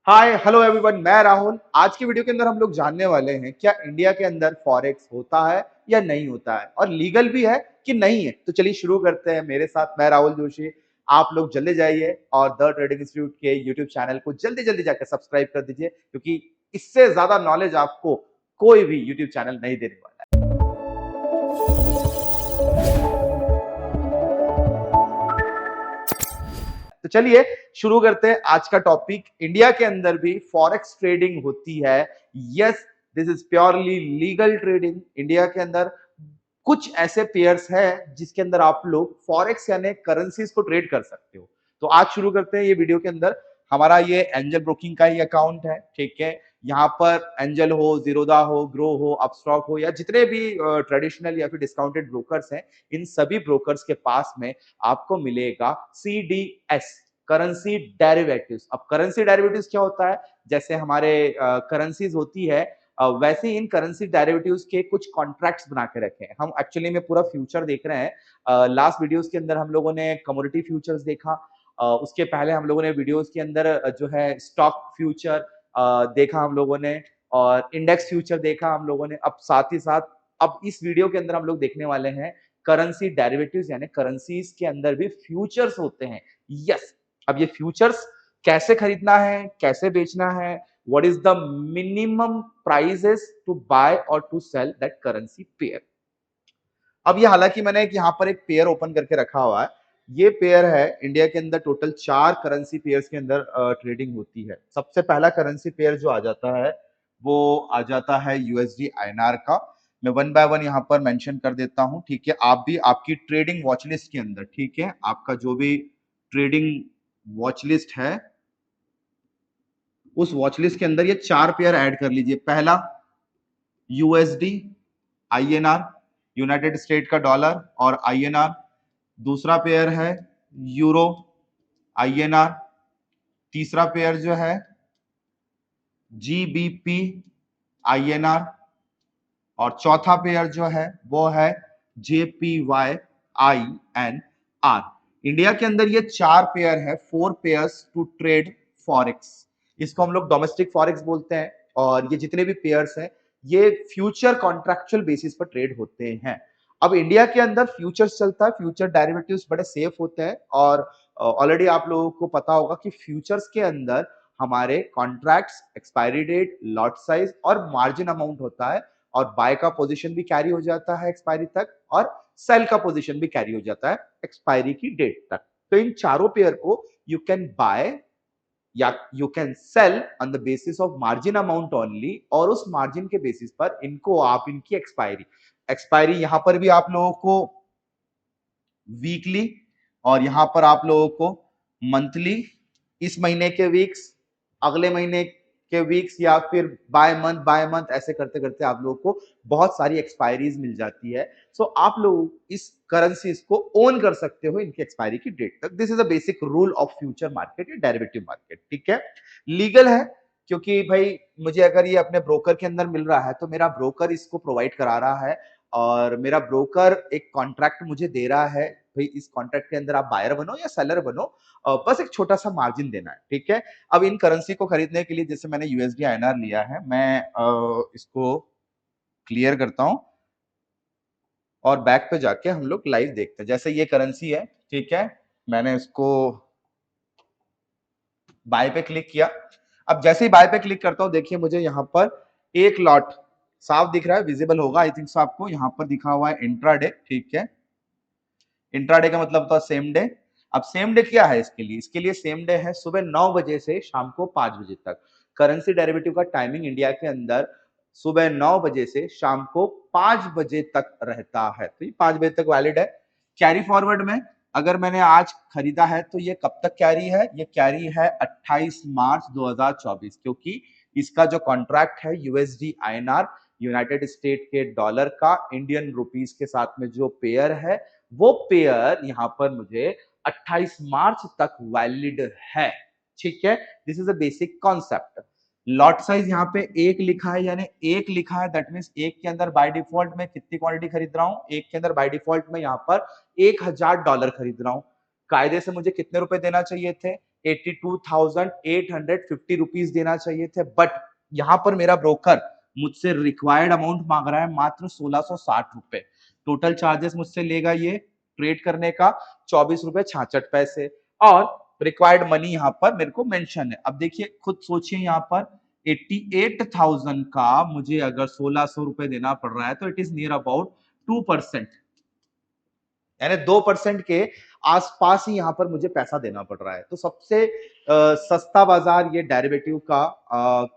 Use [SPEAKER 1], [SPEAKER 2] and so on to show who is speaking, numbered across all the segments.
[SPEAKER 1] Hi hello everyone, मैं राहुल। आज की वीडियो के अंदर हम लोग जानने वाले हैं क्या इंडिया के अंदर फॉरेक्स होता है या नहीं होता है और लीगल भी है कि नहीं है। तो चलिए शुरू करते हैं। मेरे साथ मैं राहुल जोशी। आप लोग जल्दी जाइए और द ट्रेडिंग इंस्टीट्यूट के यूट्यूब चैनल को जल्दी जल्दी जाकर सब्सक्राइब कर दीजिए, क्योंकि इससे ज्यादा नॉलेज आपको कोई भी यूट्यूब चैनल नहीं देने वाला है। तो चलिए शुरू करते हैं आज का टॉपिक। इंडिया के अंदर भी फॉरेक्स ट्रेडिंग होती है। Yes, this is purely legal trading. India के अंदर कुछ ऐसे पेयर्स हैं जिसके अंदर आप लोग फॉरेक्स यानी करेंसीज को ट्रेड कर सकते हो। तो आज शुरू करते हैं ये वीडियो के अंदर। हमारा ये एंजल ब्रोकिंग का ही अकाउंट है, ठीक है। यहाँ पर एंजल हो, जीरोधा हो, ग्रो हो, अपस्टॉक हो या जितने भी ट्रेडिशनल या फिर डिस्काउंटेड ब्रोकर्स हैं, इन सभी ब्रोकर्स के पास में आपको मिलेगा CDS, करेंसी डेरिवेटिव्स। अब करेंसी डेरिवेटिव्स क्या होता है? जैसे हमारे करेंसीज होती है, वैसे इन करेंसी डेरिवेटिव्स के कुछ कॉन्ट्रैक्ट्स बना के रखे हैं। हम एक्चुअली में पूरा फ्यूचर देख रहे हैं। लास्ट वीडियोस के अंदर हम लोगों ने कमोडिटी फ्यूचर्स देखा। उसके पहले हम लोगों ने वीडियोस के अंदर जो है स्टॉक फ्यूचर देखा हम लोगों ने, और इंडेक्स फ्यूचर देखा हम लोगों ने। अब साथ ही साथ अब इस वीडियो के अंदर हम लोग देखने वाले हैं करेंसी डेरिवेटिव्स, यानी करेंसीज के अंदर भी फ्यूचर्स होते हैं। यस, अब ये फ्यूचर्स कैसे खरीदना है, कैसे बेचना है, what is the minimum prices to buy or to sell that currency pair। अब ये हालांकि मैंने यहाँ पर एक पेयर ओपन करके रखा हुआ है। ये पेयर है, इंडिया के अंदर टोटल 4 करेंसी पेयर्स के अंदर ट्रेडिंग होती है। सबसे पहला करेंसी पेयर जो आ जाता है वो आ जाता है USD INR का। मैं वन बाय वन यहाँ पर मेंशन कर देता हूँ, ठीक है। आप भी आपकी ट्रेडिंग वॉच लिस्ट के अंदर, ठीक है, आपका जो भी ट्रेडिंग वॉच लिस्ट है उस वॉच लिस्ट के अंदर ये 4 पेयर ऐड कर लीजिए। पहला USD INR, यूनाइटेड स्टेट का डॉलर और INR। दूसरा पेयर है यूरो INR। तीसरा पेयर जो है GBP INR। और चौथा पेयर जो है वो है JPY INR। इंडिया के अंदर ये 4 पेयर है, 4 पेयर्स टू ट्रेड फॉरेक्स। इसको हम लोग डोमेस्टिक फॉरेक्स बोलते हैं। और ये जितने भी पेयर्स हैं ये फ्यूचर कॉन्ट्रैक्चुअल बेसिस पर ट्रेड होते हैं। अब इंडिया के अंदर फ्यूचर्स चलता है, फ्यूचर डेरिवेटिव्स बड़े सेफ होते हैं। और ऑलरेडी आप लोगों को पता होगा कि फ्यूचर्स के अंदर हमारे contracts, expiry date, lot size और मार्जिन अमाउंट होता है। और बाय का पोजीशन भी कैरी हो जाता है एक्सपायरी तक, और सेल का पोजीशन भी कैरी हो जाता है एक्सपायरी की डेट तक। तो इन चारों पेयर को यू कैन बाय या you can sell on the basis of margin amount only, और उस मार्जिन के बेसिस पर इनको आप इनकी एक्सपायरी एक्सपायरी यहां पर भी आप लोगों को वीकली, और यहां पर आप लोगों को मंथली, इस महीने के वीक्स, अगले महीने के वीक्स, या फिर बाय मंथ ऐसे करते करते आप लोगों को बहुत सारी एक्सपायरीज मिल जाती है। सो आप लोग इस करेंसीज को ओन कर सकते हो इनकी एक्सपायरी की डेट तक। This is a basic rule of future market या डेरिवेटिव मार्केट, ठीक है। लीगल है, क्योंकि भाई मुझे अगर ये अपने ब्रोकर के अंदर मिल रहा है तो मेरा ब्रोकर इसको प्रोवाइड करा रहा है, और मेरा ब्रोकर एक कॉन्ट्रैक्ट मुझे दे रहा है। भाई इस कॉन्ट्रैक्ट के अंदर आप बायर बनो या सेलर बनो, बस एक छोटा सा मार्जिन देना है, ठीक है। अब इन करेंसी को खरीदने के लिए जैसे मैंने USD INR लिया है, मैं इसको क्लियर करता हूं और बैक पे जाके हम लोग लाइव देखते हैं। जैसे ये करेंसी है, ठीक है, मैंने इसको बाय पे क्लिक किया। अब जैसे ही बाय पे क्लिक करता हूं, देखिए मुझे यहाँ पर एक लॉट साफ दिख रहा है, विजिबल होगा आई थिंक सो आपको। यहाँ पर दिखा हुआ है इंट्राडे, ठीक है। इंट्राडे का मतलब होता है सेम डे। अब सेम डे क्या है इसके लिए? इसके लिए सेम डे है सुबह 9 बजे से शाम को 5 बजे तक। करेंसी डेरिवेटिव का टाइमिंग इंडिया के अंदर सुबह 9 बजे से शाम को 5 बजे तक रहता है, तो ये 5 बजे तक वैलिड है। कैरी फॉरवर्ड में अगर मैंने आज खरीदा है तो ये कब तक कैरी है? ये कैरी है 28 मार्च 2024, क्योंकि इसका जो कॉन्ट्रैक्ट है USD INR, यूनाइटेड स्टेट के डॉलर का इंडियन रुपीस के साथ में जो पेयर है, वो पेयर यहां पर मुझे 28 मार्च तक वैलिड है, ठीक है। This is a basic concept. Lot size यहाँ पे एक लिखा है, यानी एक लिखा है, दैट मीन्स एक के अंदर बाय डिफॉल्ट में कितनी क्वांटिटी खरीद रहा हूं? एक के अंदर बाय डिफॉल्ट में यहाँ पर $1000 खरीद रहा हूं। कायदे से मुझे कितने रुपए देना चाहिए थे? 82,850 रुपीज देना चाहिए थे, बट यहां पर मेरा ब्रोकर मुझसे रिक्वायर्ड अमाउंट मांग रहा है मात्र 1660 रुपए। टोटल चार्जेस मुझसे लेगा ये ट्रेड करने का 24 रुपए 66 पैसे, और रिक्वायर्ड मनी यहाँ पर मेरे को मेंशन है। अब देखिए खुद सोचिए, यहाँ पर 88,000 का मुझे अगर 1600 रुपए देना पड़ रहा है तो इट इज नियर अबाउट 2%, यानी 2% के आसपास ही यहां पर मुझे पैसा देना पड़ रहा है। तो सबसे सस्ता बाजार ये डेरिवेटिव का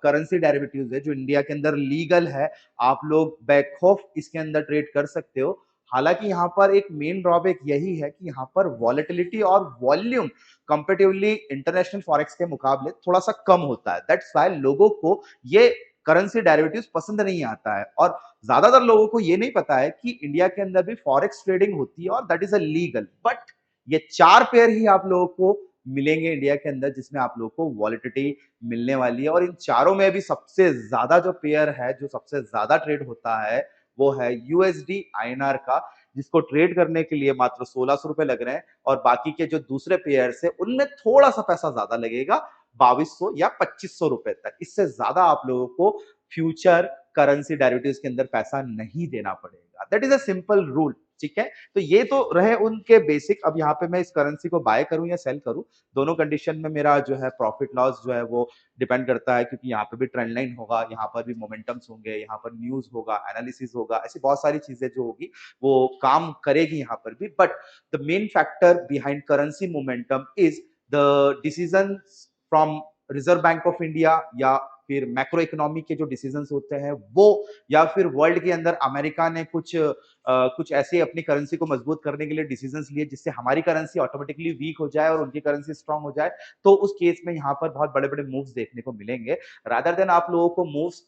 [SPEAKER 1] करेंसी डेरिवेटिव्स है जो इंडिया के अंदर लीगल है। आप लोग बैकऑफ इसके अंदर ट्रेड कर सकते हो। हालांकि यहाँ पर एक मेन ड्रॉबैक यही है कि यहाँ पर वॉलेटिलिटी और वॉल्यूम कंपेटिवली इंटरनेशनल फॉरेक्स के मुकाबले थोड़ा सा कम होता है। दैट्स व्हाई लोगों को ये करेंसी डेरिवेटिव्स पसंद नहीं आता है, और ज्यादातर लोगों को ये नहीं पता है कि इंडिया के अंदर भी फॉरेक्स ट्रेडिंग होती है और that is a legal. But ये 4 पेयर ही आप लोगों को मिलेंगे इंडिया के अंदर जिसमें आप लोगों को वॉलिडिटी मिलने वाली है, और इन चारों में भी सबसे ज्यादा जो पेयर है, जो सबसे ज्यादा ट्रेड होता है, वो है यूएसडी आईएनआर का, जिसको ट्रेड करने के लिए मात्र 1600 रुपए लग रहे हैं, और बाकी के जो दूसरे पेयर है उनमें थोड़ा सा पैसा ज्यादा लगेगा, 2200 या 2500 रुपए तक। इससे ज्यादा आप लोगों को फ्यूचर करेंसी डेरिवेटिव्स के अंदर पैसा नहीं देना पड़ेगा। That is a simple rule, ठीक है। तो ये तो रहे उनके बेसिक। अब यहाँ पे मैं इस करेंसी को बाय करूं या सेल करूं, दोनों कंडीशन में मेरा जो है प्रॉफिट लॉस जो है वो डिपेंड करता है, क्योंकि यहाँ पे भी ट्रेंड लाइन होगा, यहाँ पर भी मोमेंटम्स होंगे, यहाँ पर न्यूज होगा, एनालिसिस होगा, ऐसी बहुत सारी चीजें जो होगी वो काम करेगी यहाँ पर भी। But the main factor behind currency momentum is the decision from reserve bank of India, या फिर मैक्रो इकोनॉमी के जो डिसीजंस होते हैं वो, या फिर वर्ल्ड के अंदर अमेरिका ने कुछ ऐसे अपनी करेंसी को मजबूत करने के लिए डिसीजंस लिए जिससे हमारी करेंसी ऑटोमेटिकली वीक हो जाए और उनकी करेंसी स्ट्रांग हो जाए। तो उस केस में यहाँ पर बहुत बड़े बड़े मूव्स देखने को मिलेंगे, रादर देन आप लोगों को मूव्स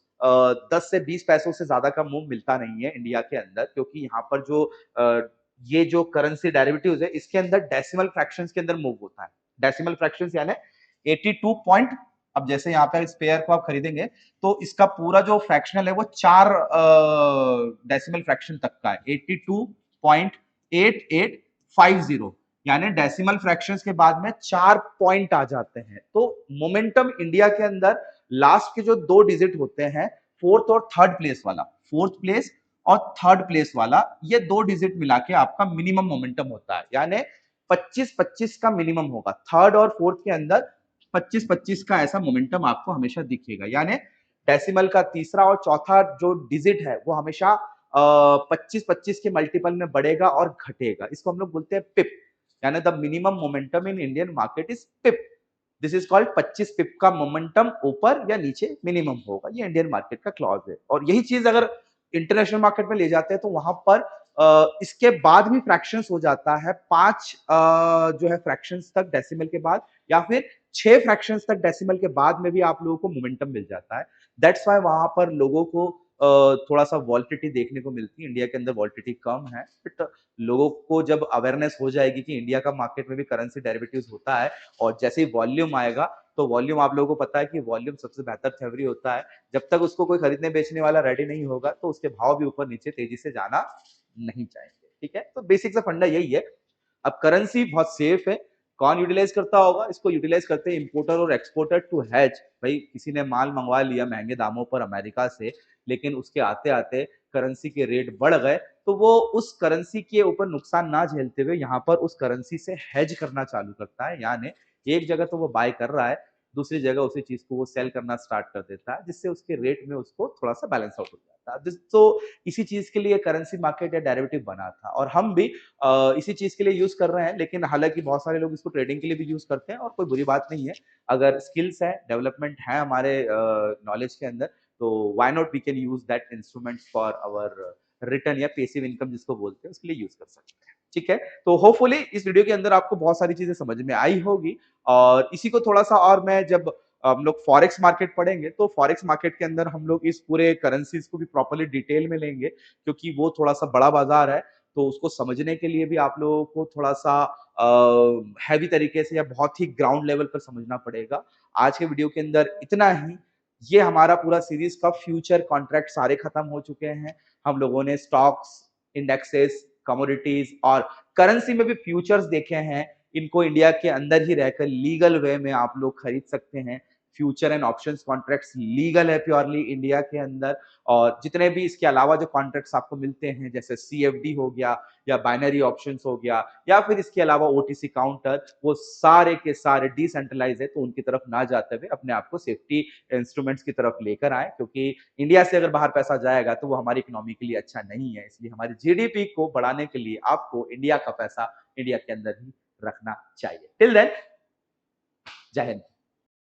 [SPEAKER 1] 10 से 20 पैसों से ज्यादा का मूव मिलता नहीं है इंडिया के अंदर, क्योंकि यहाँ पर जो ये जो करेंसी डेरिवेटिव्स है इसके अंदर डेसिमल फ्रैक्शंस के अंदर मूव होता है। डेसिमल फ्रैक्शंस यानी 82 पॉइंट, अब जैसे यहाँ पे इस पेयर को आप खरीदेंगे तो इसका पूरा जो फ्रैक्शनल है वो 4 डेसिमल फ्रैक्शन तक का है, 82.8850, यानी डेसिमल फ्रैक्शंस के बाद में 4 पॉइंट आ जाते हैं। तो मोमेंटम इंडिया के अंदर लास्ट के जो 2 डिजिट होते हैं, फोर्थ और थर्ड प्लेस वाला, फोर्थ प्लेस और थर्ड प्लेस वाला, ये 2 डिजिट मिला के आपका मिनिमम मोमेंटम होता है, यानी 25-25 का मिनिमम होगा। थर्ड और फोर्थ के अंदर 25-25 का ऐसा मोमेंटम आपको हमेशा दिखेगा, यानी डेसिमल का तीसरा और चौथा जो डिजिट है वो हमेशा 25-25 के मल्टीपल में बढ़ेगा और घटेगा। इसको हम लोग बोलते हैं पिप, यानी the minimum momentum in Indian market is pip. This is called 25 पिप का मोमेंटम ऊपर या नीचे मिनिमम होगा, ये इंडियन मार्केट का क्लॉज है। और यही चीज अगर इंटरनेशनल मार्केट में ले जाते हैं तो वहां पर इसके बाद भी फ्रैक्शंस हो जाता है, 5 जो है फ्रैक्शंस तक डेसिमल के बाद, या फिर 6 फ्रैक्शंस तक डेसिमल के बाद में भी आप लोगों को मोमेंटम मिल जाता है। दैट्स व्हाई वहां पर लोगों को थोड़ा सा वॉलिटिलिटी देखने को मिलती है। इंडिया के अंदर वॉलिटिलिटी कम है, बट लोगों को जब अवेयरनेस हो जाएगी कि इंडिया का मार्केट में भी करेंसी डेरिवेटिव्स होता है, और जैसे ही वॉल्यूम आएगा, तो वॉल्यूम आप लोगों को पता है कि वॉल्यूम सबसे बेहतर थ्योरी होता है। जब तक उसको कोई खरीदने बेचने वाला रेडी नहीं होगा तो उसके भाव भी ऊपर नीचे तेजी से जाना नहीं चाहेंगे, ठीक है। तो बेसिक सा फंडा यही है। अब करेंसी बहुत सेफ है, कौन यूटिलाइज करता होगा इसको? यूटिलाइज करते हैं इंपोर्टर और एक्सपोर्टर टू हेज। भाई किसी ने माल मंगवा लिया महंगे दामों पर अमेरिका से, लेकिन उसके आते आते करेंसी के रेट बढ़ गए, तो वो उस करेंसी के ऊपर नुकसान ना झेलते हुए यहाँ पर उस करेंसी से हेज करना चालू करता है, यानी एक जगह तो वो बाय कर रहा है, दूसरी जगह उसी चीज को वो सेल करना स्टार्ट कर देता है, जिससे उसके रेट में उसको थोड़ा सा बैलेंस आउट हो जाता है। तो इसी चीज के लिए करेंसी मार्केट या डेरिवेटिव बना था, और हम भी इसी चीज के लिए यूज कर रहे हैं। लेकिन हालांकि बहुत सारे लोग इसको ट्रेडिंग के लिए भी यूज करते हैं, और कोई बुरी बात नहीं है। अगर स्किल्स है, डेवलपमेंट है हमारे नॉलेज के अंदर, तो why not we can use that instrument for our return या पैसिव इनकम जिसको बोलते हैं, उसके लिए यूज कर सकते हैं, ठीक है। तो होपफुली इस वीडियो के अंदर आपको बहुत सारी चीजें समझ में आई होगी, और इसी को थोड़ा सा और मैं जब हम लोग फॉरेक्स मार्केट पढ़ेंगे तो फॉरेक्स मार्केट के अंदर हम लोग इस पूरे करेंसीज को भी प्रॉपर्ली डिटेल में लेंगे, क्योंकि वो थोड़ा सा बड़ा बाजार है। तो उसको समझने के लिए भी आप लोगों को थोड़ा सा हैवी तरीके से या बहुत ही ग्राउंड लेवल पर समझना पड़ेगा। आज के वीडियो के अंदर इतना ही। ये हमारा पूरा सीरीज का फ्यूचर कॉन्ट्रैक्ट सारे खत्म हो चुके हैं। हम लोगों ने स्टॉक्स, इंडेक्सेस, कमोडिटीज और करेंसी में भी फ्यूचर्स देखे हैं। इनको इंडिया के अंदर ही रहकर लीगल वे में आप लोग खरीद सकते हैं। Future and options contracts legal है प्योरली इंडिया के अंदर। और जितने भी इसके अलावा जो कॉन्ट्रैक्ट्स आपको मिलते हैं जैसे सीएफडी हो गया या बाइनरी ऑप्शंस हो गया या फिर इसके अलावा ओटीसी काउंटर, वो सारे के सारे डिसेंट्रलाइज है, तो उनकी तरफ ना जाते हुए अपने आप को सेफ्टी इंस्ट्रूमेंट्स की तरफ लेकर आए, क्योंकि इंडिया से अगर बाहर पैसा जाएगा तो वो हमारी इकोनॉमी के लिए अच्छा नहीं है। इसलिए हमारी जीडीपी को बढ़ाने के लिए आपको इंडिया का पैसा इंडिया के अंदर ही रखना चाहिए। टिल देन, जय हिंद।